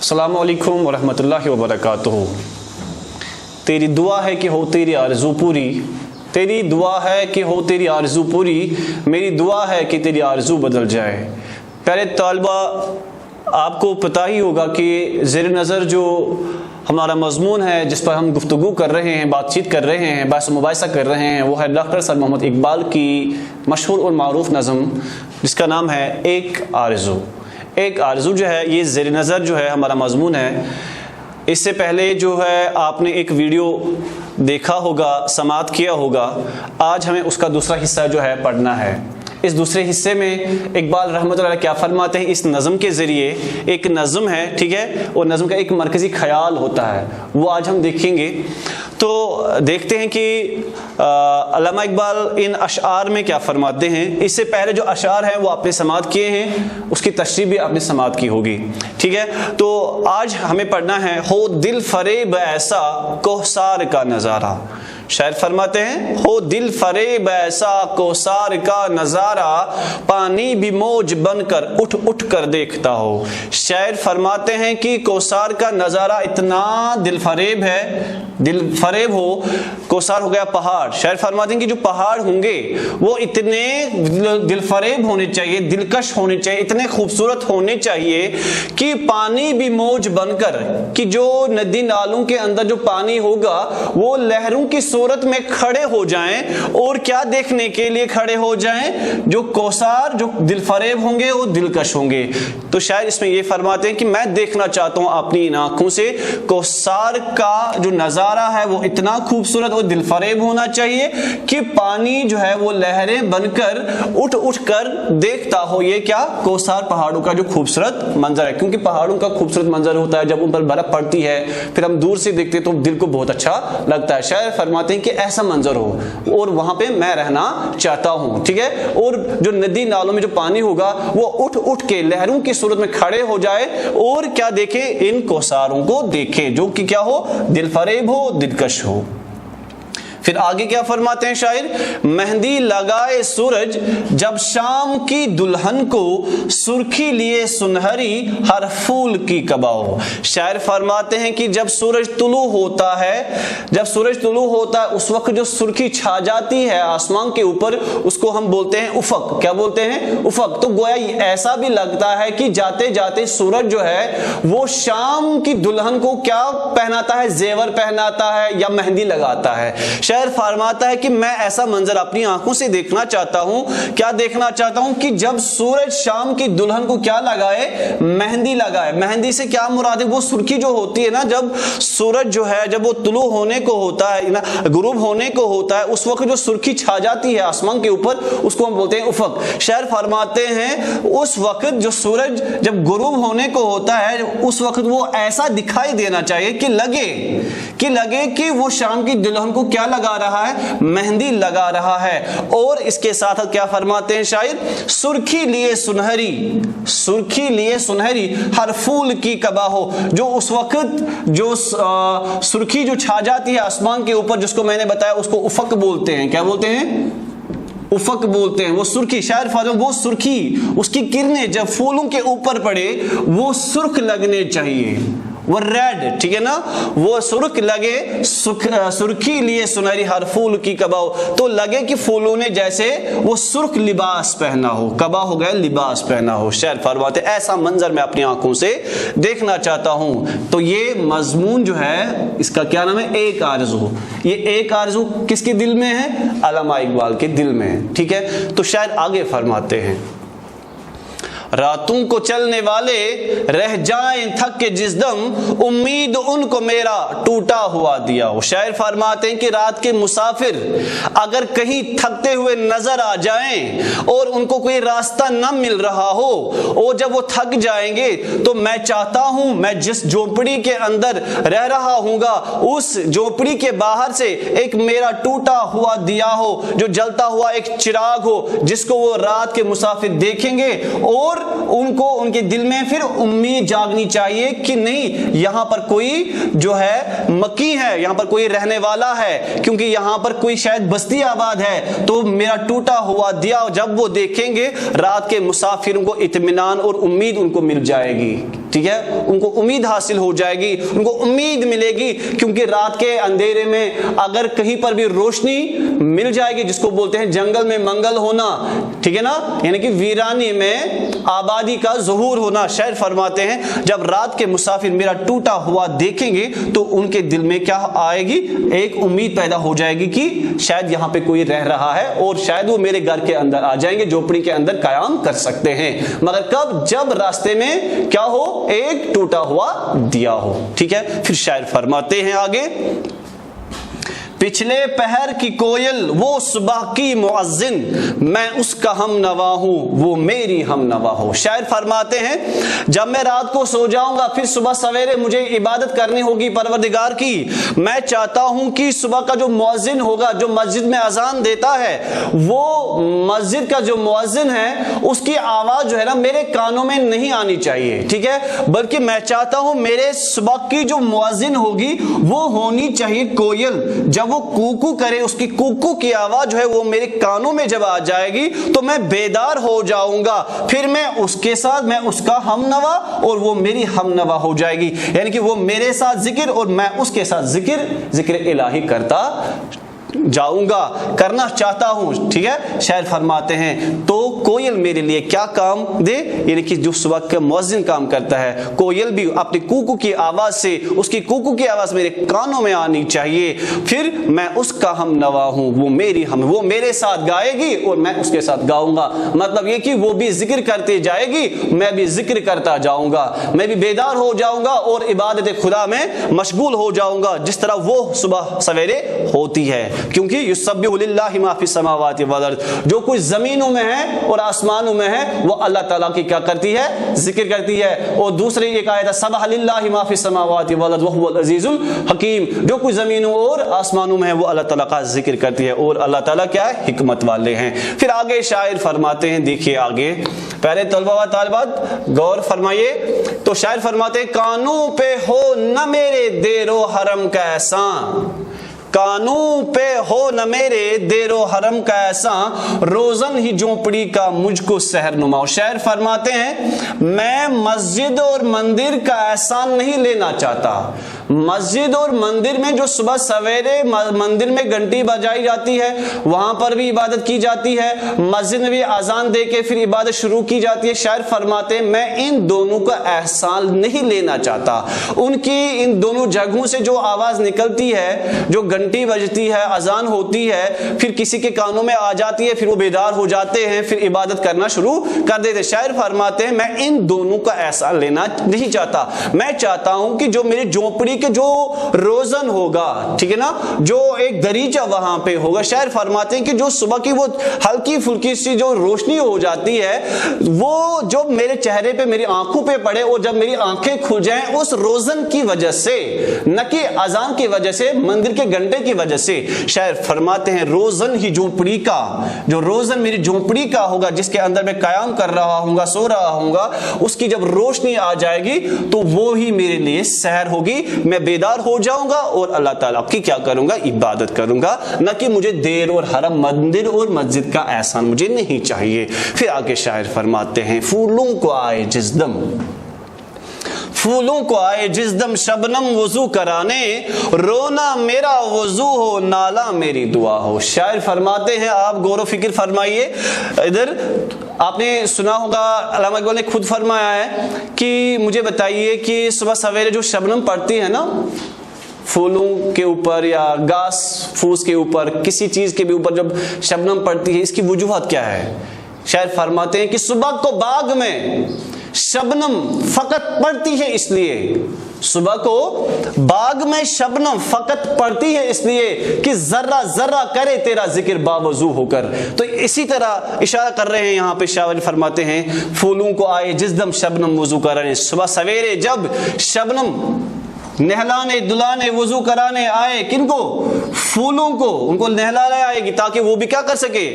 अस्सलामु अलैकुम वरहमतुल्लाहि वबरकातुहू। तेरी दुआ है कि हो तेरी आरज़ू पूरी, तेरी दुआ है कि हो तेरी आरज़ू पूरी, मेरी दुआ है कि तेरी आरज़ू बदल जाए। प्यारे तालिबा, आपको पता ही होगा कि ज़ेर नज़र जो हमारा मज़मून है जिस पर हम गुफ्तगू कर रहे हैं, बातचीत कर रहे हैं, बहस मुबाहिसा कर रहे हैं, वो है डॉक्टर सर मोहम्मद इकबाल की मशहूर और मारूफ नज़म जिसका नाम है एक आरज़ू। एक आरज़ू जो है ये ज़ेर नज़र जो है हमारा मज़मून है। इससे पहले जो है आपने एक वीडियो देखा होगा, समाअत किया होगा। आज हमें उसका दूसरा हिस्सा जो है पढ़ना है। इस दूसरे हिस्से में इकबाल रहमतुल्लाह अलैह क्या फरमाते हैं, इस नज़म के ज़रिए, एक नज़म है, ठीक है, और नज़म का एक मरकज़ी ख़याल होता है, वो आज हम देखेंगे। तो देखते हैं कि अल्लामा इकबाल इन अशआर में क्या फरमाते हैं। इससे पहले जो अशआर हैं वो आपने समाअत किए हैं, उसकी तशरीह भी आपने समाअत की होगी, ठीक है। तो आज हमें पढ़ना है हो दिल फरेब ऐसा कोहसार का नज़ारा। शायर फरमाते हैं हो दिल फरेब ऐसा कोसार का नज़ारा, पानी भी मौज बनकर उठ उठ कर देखता हो। शायर फरमाते हैं कि कोसार का नज़ारा इतना दिल फरेब है, दिल फरेब हो। कोसार हो गया पहाड़। शायर फरमाते हैं कि जो पहाड़ होंगे वो इतने दिल फरेब होने चाहिए, दिलकश होने चाहिए, इतने खूबसूरत होने चाहिए कि पानी भी मौज बनकर, कि जो नदी नालों के अंदर जो पानी होगा वो लहरों की सूरत में खड़े हो जाएं। और क्या देखने के लिए खड़े हो जाएं? जो कोसार, जो दिल फरेब होंगे वो दिलकश होंगे। तो शायद इसमें ये फरमाते हैं कि मैं देखना चाहता हूं अपनी इन आंखों से कोसार का जो नजारा है वो इतना खूबसूरत और दिल फरेब होना चाहिए कि पानी जो है वो लहरें बनकर उठ उठ कर देखता हो। ये क्या? कोसार पहाड़ों का जो खूबसूरत मंजर है। क्योंकि पहाड़ों का खूबसूरत मंजर होता है जब उन पर बर्फ पड़ती है, फिर हम दूर से देखते तो दिल को बहुत अच्छा लगता है। शायर फरमाते हैं कि ऐसा मंजर हो और वहां पे मैं रहना चाहता हूं, ठीक है। और जो नदी नालों में जो पानी होगा वो उठ उठ के लहरों की सूरत में खड़े हो जाए और क्या देखे? इन कोसारों को देखे जो कि क्या हो? दिल फरेब हो, दिलकश हो। फिर आगे क्या फरमाते हैं शायर? मेहंदी लगाए सूरज जब शाम की दुल्हन को, सुर्खी लिए सुनहरी हर फूल की कबाओ। शायर फरमाते हैं कि जब सूरज तुलू होता है, जब सूरज तुलू होता है उस वक्त जो सुर्खी छा जाती है आसमान के ऊपर, उसको हम बोलते हैं उफक। क्या बोलते हैं? उफक। तो गोया ऐसा भी लगता है कि जाते जाते सूरज जो है वो शाम की दुल्हन को क्या पहनाता है? जेवर पहनाता है या मेहंदी लगाता है। शायर फरमाता है कि मैं ऐसा मंजर अपनी आंखों से देखना चाहता हूं। क्या देखना चाहता हूं? कि जब सूरज शाम की दुल्हन को क्या लगाए? मेहंदी लगाए। मेहंदी से क्या मुराद है? वो सुर्खी जो होती है ना, जब सूरज जो है जब वो तुलू होने को होता है ना, गुरूब होने को होता है, उस वक्त जो सुर्खी छा जाती है आसमान के ऊपर उसको हम बोलते हैं उफक। शायर फरमाते हैं उस वक्त जो सूरज जब गुरूब होने को होता है उस वक्त वो ऐसा दिखाई देना चाहिए कि लगे कि वो शाम की दुल्हन को क्या लगा रहा है? मेहंदी लगा रहा है। और इसके साथ क्या फरमाते हैं शायर? सुर्खी लिए सुनहरी हर फूल की कबा हो। जो उस वक्त जो सुर्खी जो छा जाती है आसमान के ऊपर, जिसको मैंने बताया उसको उफक बोलते हैं। क्या बोलते हैं? उफक बोलते हैं। वो सुर्खी, शायर फरमाते हैं वो सुर्खी, उसकी किरणें जब फूलों के ऊपर पड़े वो सुर्ख लगने चाहिए, वो रेड, ठीक है ना, वो सुर्ख लगे। सुर्खी लिए सुनहरी हर फूल की कबाओ, तो लगे कि फूलों ने जैसे वो सुर्ख लिबास पहना हो। कबा हो गया लिबास पहना हो। शायर फरमाते ऐसा मंजर मैं अपनी आंखों से देखना चाहता हूं। तो ये मजमून जो है इसका क्या नाम है? एक आरज़ू। ये एक आरज़ू किसके दिल में है? अल्लामा इकबाल के दिल में है, ठीक है। तो शायर आगे फरमाते हैं रातों को चलने वाले रह जाएं थक के जिस दम, उम्मीद उनको मेरा टूटा हुआ दिया हो। शायर फरमाते हैं कि रात के मुसाफिर अगर कहीं थकते हुए नजर आ जाएं और उनको कोई रास्ता न मिल रहा हो, और जब वो थक जाएंगे तो मैं चाहता हूं मैं जिस झोपड़ी के अंदर रह रहा हूंगा उस झोपड़ी के बाहर से एक मेरा टूटा हुआ दिया हो, जो जलता हुआ एक चिराग हो, जिसको वो रात के मुसाफिर देखेंगे और उनको उनके दिल में फिर उम्मीद जागनी चाहिए कि नहीं, यहां पर कोई जो है मकी है, यहां पर कोई रहने वाला है, क्योंकि यहां पर कोई शायद बस्ती आबाद है। तो मेरा टूटा हुआ दिया जब वो देखेंगे रात के मुसाफिरों को इत्मीनान और उम्मीद उनको मिल जाएगी। ٹھیک ہے, ان کو امید حاصل ہو جائے گی, ان کو امید ملے گی, کیونکہ رات کے اندھیرے میں اگر کہیں پر بھی روشنی مل جائے گی, جس کو بولتے ہیں جنگل میں منگل ہونا, ٹھیک ہے نا, یعنی کہ ویرانی میں آبادی کا ظہور ہونا. شاعر فرماتے ہیں جب رات کے مسافر میرا ٹوٹا ہوا دیکھیں گے تو ان کے دل میں کیا آئے گی, ایک امید پیدا ہو جائے گی کہ شاید یہاں پہ کوئی رہ رہا ہے اور شاید وہ میرے گھر کے اندر آ جائیں گے, جھوپڑی کے اندر قیام کر سکتے ہیں. مگر کب, جب راستے میں کیا ہو, ایک ٹوٹا ہوا دیا ہو. ٹھیک ہے, پھر شاعر فرماتے ہیں آگے, پچھلے پہر کی کوئل وہ صبح کی مؤذن, میں اس کا ہم نوا ہوں وہ میری ہم نوا ہو. شاعر فرماتے ہیں جب میں رات کو سو جاؤں گا پھر صبح سویرے مجھے عبادت کرنی ہوگی پروردگار کی, میں چاہتا ہوں کہ صبح کا جو مؤذن ہوگا, جو مسجد میں اذان دیتا ہے, وہ مسجد کا جو مؤذن ہے اس کی آواز جو ہے نا میرے کانوں میں نہیں آنی چاہیے. ٹھیک ہے, بلکہ میں چاہتا ہوں میرے صبح کی جو مؤذن ہوگی وہ ہونی چاہیے کوئل. جب وہ کوکو کرے, اس کی کوکو کی آواز جو ہے وہ میرے کانوں میں جب آ جائے گی تو میں بیدار ہو جاؤں گا, پھر میں اس کے ساتھ, میں اس کا ہم نوا اور وہ میری ہم نوا ہو جائے گی. یعنی کہ وہ میرے ساتھ ذکر اور میں اس کے ساتھ ذکر الہی کرتا جاؤں گا, کرنا چاہتا ہوں. ٹھیک ہے, شاعر فرماتے ہیں تو کوئل میرے لیے کیا کام دے, یعنی کہ جو صبح کا مؤذن کام کرتا ہے, کوئل بھی اپنی کوکو کی آواز سے, اس کی کوکو کی آواز میرے کانوں میں آنی چاہیے, پھر میں اس کا ہم نوا ہوں وہ میری وہ میرے ساتھ گائے گی اور میں اس کے ساتھ گاؤں گا. مطلب یہ کہ وہ بھی ذکر کرتے جائے گی, میں بھی ذکر کرتا جاؤں گا, میں بھی بیدار ہو جاؤں گا اور عبادت خدا میں مشغول ہو جاؤں گا جس طرح وہ صبح سویرے ہوتی ہے. کیونکہ یسبح للہ ما فی السماوات والارض, جو کچھ زمینوں میں ہے اور آسمانوں میں ہے وہ اللہ تعالیٰ کی کیا کرتی ہے, ذکر کرتی ہے. اور دوسری ایک آیت ہے سبح للہ ما فی السماوات والارض وهو العزیز الحکیم, جو کچھ زمینوں اور آسمانوں میں ہے وہ اللہ تعالیٰ کا ذکر کرتی ہے اور اللہ تعالیٰ کیا ہے, حکمت والے ہیں. پھر آگے شاعر فرماتے ہیں, دیکھیے آگے, پہلے طلبہ و طالبات غور فرمائیے, تو شاعر فرماتے ہیں کانوں پہ ہو نہ میرے دیر و حرم کا احسان, کانوں پہ ہو نہ میرے دیر و حرم کا ایسا, روزن ہی جھونپڑی کا مجھ کو سحر نما. شاعر فرماتے ہیں میں مسجد اور مندر کا احسان نہیں لینا چاہتا. مسجد اور مندر میں جو صبح سویرے مندر میں گھنٹی بجائی جاتی ہے, وہاں پر بھی عبادت کی جاتی ہے, مسجد میں بھی اذان دے کے پھر عبادت شروع کی جاتی ہے. شاعر فرماتے ہیں میں ان دونوں کا احسان نہیں لینا چاہتا. ان کی ان دونوں جگہوں سے جو آواز نکلتی ہے, جو گھنٹی بجتی ہے, اذان ہوتی ہے, پھر کسی کے کانوں میں آ جاتی ہے, پھر وہ بیدار ہو جاتے ہیں, پھر عبادت کرنا شروع کر دیتے. شاعر فرماتے ہیں میں ان دونوں کا احسان لینا نہیں چاہتا. میں چاہتا ہوں کہ جو میری جھونپڑی کے جو روزن ہوگا, ٹھیک ہے نا, جو ایک دریچہ وہاں پہ ہوگا, شاعر فرماتے ہیں کہ جو صبح کی وہ ہلکی پھلکی سی جو روشنی ہو جاتی ہے, وہ جو میرے چہرے پہ, میری آنکھوں پہ پڑے, اور جب میری آنکھیں کھل جائیں اس روزن کی وجہ سے, نہ کہ اذان کی وجہ سے, مندر کے گھنٹے کی وجہ سے. شاعر فرماتے ہیں روزن ہی جھونپڑی کا, جو روزن میری جھونپڑی کا ہوگا, جس کے اندر میں قیام کر رہا ہوں گا, سو رہا ہوں گا, اس کی جب روشنی آ جائے گی تو وہ ہی میرے لیے سحر ہوگی. میں بیدار ہو جاؤں گا اور اللہ تعالیٰ کی کیا کروں گا, عبادت کروں گا, نہ کہ مجھے دیر اور حرم, مندر اور مسجد کا احسان مجھے نہیں چاہیے. پھر آگے شاعر فرماتے ہیں پھولوں کو آئے جس دم, پھولوں کو آئے جس دم شبنم وضو کرانے, رونا میرا وضو ہو نالا میری دعا ہو. شاعر فرماتے ہیں, آپ غور و فکر فرمائیے, ادھر آپ نے سنا ہوگا, علامہ اقبال نے خود فرمایا ہے کہ مجھے بتائیے کہ صبح سویرے جو شبنم پڑتی ہے نا پھولوں کے اوپر یا گھاس پھوس کے اوپر, کسی چیز کے بھی اوپر جب شبنم پڑتی ہے, اس کی وجوہات کیا ہے؟ شاعر فرماتے ہیں کہ صبح کو باغ میں شبنم فقط پڑتی ہے اس لیے, صبح کو باغ میں شبنم فقط پڑتی ہے اس لیے کہ ذرہ ذرہ کرے تیرا ذکر باوضو ہو کر. تو اسی طرح اشارہ کر رہے ہیں یہاں پہ شاعر فرماتے ہیں پھولوں کو آئے جس دم شبنم وضو کرانے, صبح سویرے جب شبنم नहलाने धुलाने वजू कराने आए, किनको? फूलों को, उनको नहलाने आएगी ताकि वो भी क्या कर सके,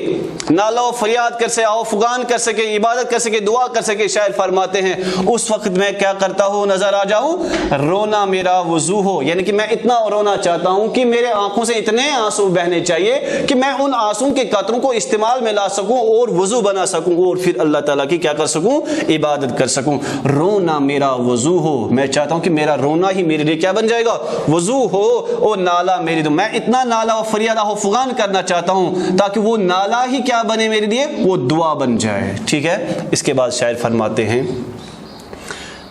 नालो फरियाद कर सके, आओ फुगान कर सके, इबादत कर सके, दुआ कर सके। शायर फरमाते हैं उस वक्त मैं क्या करता हूँ, नजर आ जाऊं, रोना मेरा वजू हो, यानी कि मैं इतना रोना चाहता हूं कि मेरे आंखों से इतने आंसू बहने चाहिए कि मैं उन आंसू के कतरों को इस्तेमाल में ला सकूं और वजू बना सकूं और फिर अल्लाह ताला की क्या कर सकूं, इबादत कर सकूं। रोना मेरा वजू हो, मैं चाहता हूं कि मेरा रोना ही मेरे लिए क्या बन जाएगा, वजू हो, और नाला मेरी दो, मैं इतना नाला और फरियाद हो फुगान करना चाहता हूं ताकि वो नाला ही क्या बने मेरे लिए, वो दुआ बन जाए। ठीक है, इसके बाद शायर फरमाते हैं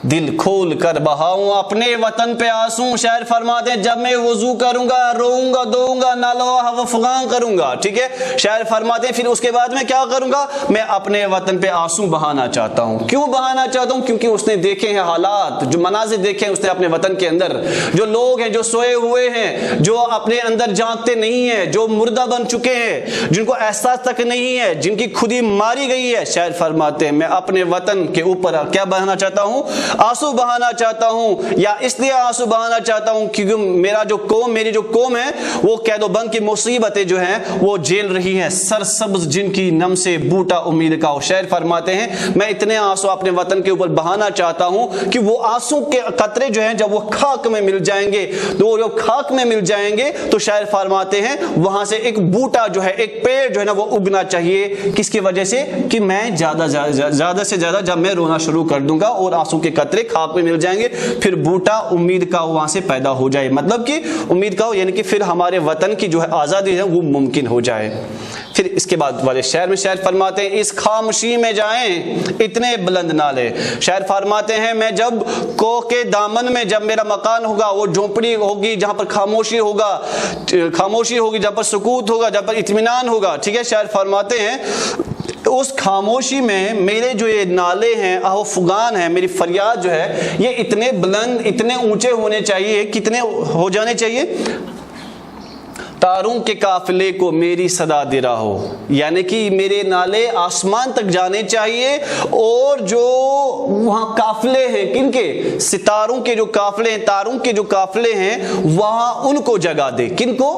दिल खोल कर बहाऊं अपने वतन पे आंसू। शायर फरमाते हैं जब मैं वजू करूंगा, रोऊंगा, दोऊंगा, नाला हवा फुगान करूंगा, ठीक है, शायर फरमाते हैं फिर उसके बाद मैं क्या करूंगा, मैं अपने वतन पे आंसू बहाना चाहता हूं। क्यों बहाना चाहता हूं? क्योंकि उसने देखे हैं हालात, जो मनाजिर देखे हैं उसने अपने वतन के अंदर, जो लोग हैं जो सोए हुए हैं, जो अपने अंदर जागते नहीं है, जो मुर्दा बन चुके हैं, जिनको एहसास तक नहीं है, जिनकी खुदी मारी गई है। शायर फरमाते हैं मैं अपने वतन के ऊपर क्या बहाना चाहता हूं, आंसू बहाना चाहता हूं। या इसलिए आंसू बहाना चाहता हूं क्योंकि मेरी जो कौम है वो कैदो बंद की मुसीबतें जो हैं वो झेल रही हैं, सरसब्ज जिनकी नम से बूटा उम्मीद का हो। शायर फरमाते हैं मैं इतने आंसू अपने वतन के ऊपर बहाना चाहता हूं कि वो आंसू के कतरे जो हैं जब वो खाक में मिल जाएंगे, तो जब खाक में मिल जाएंगे तो शायर फरमाते हैं वहां से एक बूटा जो है, एक पेड़ जो है ना वो उगना चाहिए। किसकी वजह से? कि मैं ज्यादा से ज्यादा जब मैं रोना शुरू कर दूंगा और आंसू के कतरे खाक में मिल जाएंगे, फिर बूटा उम्मीद का वहां से पैदा हो जाए, मतलब कि उम्मीद का हो, यानी कि फिर हमारे वतन की जो है आजादी है वो मुमकिन हो जाए। फिर इसके बाद वाले शायर में शायर फरमाते हैं इस खामोशी में जाएं इतने बुलंद नाले। शायर फरमाते हैं मैं जब को के दामन में, जब मेरा मकान होगा, वो झोंपड़ी होगी जहां पर खामोशी होगी, जहां पर सुकूत होगा, जहां पर इत्मीनान होगा, ठीक है, शायर फरमाते हैं उस खामोशी में मेरे जो ये नाले हैं, आहो फुगान है, मेरी फरियाद जो है ये इतने बुलंद, इतने ऊंचे होने चाहिए, कितने हो जाने चाहिए, तारों के काफिले को मेरी सदा दे रहा हो, यानी कि मेरे नाले आसमान तक जाने चाहिए और जो वहां काफिले हैं, किनके? सितारों के जो काफिले हैं, तारों के जो काफिले हैं, वहां उनको जगा दे, किनको?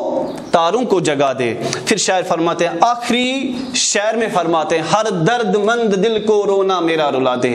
तारों को जगा दे। फिर शायर फरमाते हैं आखिरी शायर में फरमाते हैं हर दर्दमंद दिल को रोना मेरा रुला दे।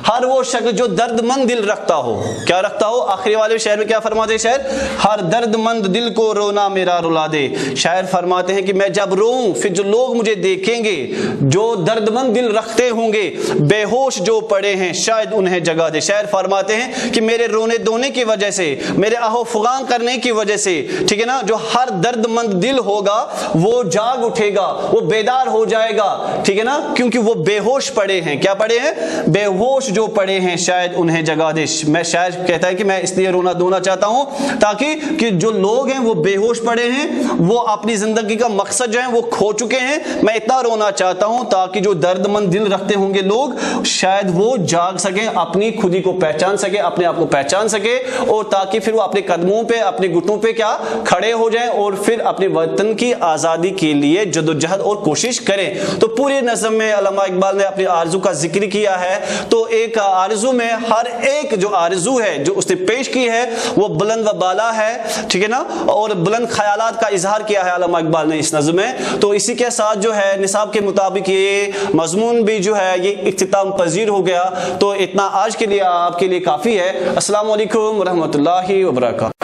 हर वो शख्स जो दर्दमंद दिल रखता हो, क्या रखता हो? आखिरी वाले शायर में क्या फरमाते हैं शायर? हर दर्दमंद दिल को रोना मेरा रुला दे। शायर फरमाते हैं कि मैं जब रोऊं फिर जो लोग मुझे देखेंगे, जो दर्दमंद दिल रखते होंगे, बेहोश जो पड़े हैं, शायद उन्हें जगा दे। शायर फरमाते हैं कि मेरे रोने धोने की वजह से, मेरे आहो फुगान करने की वजह से, ठीक है ना, जो हर दर्दमंद दिल होगा वो जाग उठेगा, वो बेदार हो जाएगा, ठीक है ना, क्योंकि वो बेहोश पड़े हैं। क्या पड़े हैं? बेहोश जो पड़े हैं, शायद उन्हें जगा दे। मैं शायर कहता है कि मैं इसलिए रोना धोना चाहता हूं ताकि कि जो लोग हैं वो बेहोश पड़े हैं, वो अपनी जिंदगी का मकसद जो है वो खो चुके हैं। मैं इतना रोना चाहता हूं ताकि जो दर्दमंद दिल रखते होंगे लोग, शायद वो जाग सके, अपनी खुदी को पहचान सके, अपने आप को पहचान सके, और ताकि फिर वो अपने कदमों पे, अपने घुटनों पे क्या खड़े हो जाएं और फिर अपने वतन की आजादी के लिए जदोजहद और कोशिश करें। तो पूरे नज़्म में अल्लामा इकबाल ने अपनी आरजू का जिक्र किया है। तो एक आरजू में हर एक जो आरजू है जो उसने पेश की है वो बुलंद व बाला है, ठीक है ना, और बुलंद ख्यालात का इजहार किया है अल्लामा इकबाल ने इस नज़्म में। तो इसी के साथ जो है निसाब के मुताबिक ये मजमून भी जो है ये इख्तिताम पजीर हो गया। तो इतना आज के लिए आपके लिए काफ़ी है। अस्सलाम वालेकुम व रहमतुल्लाहि व बरकातहू।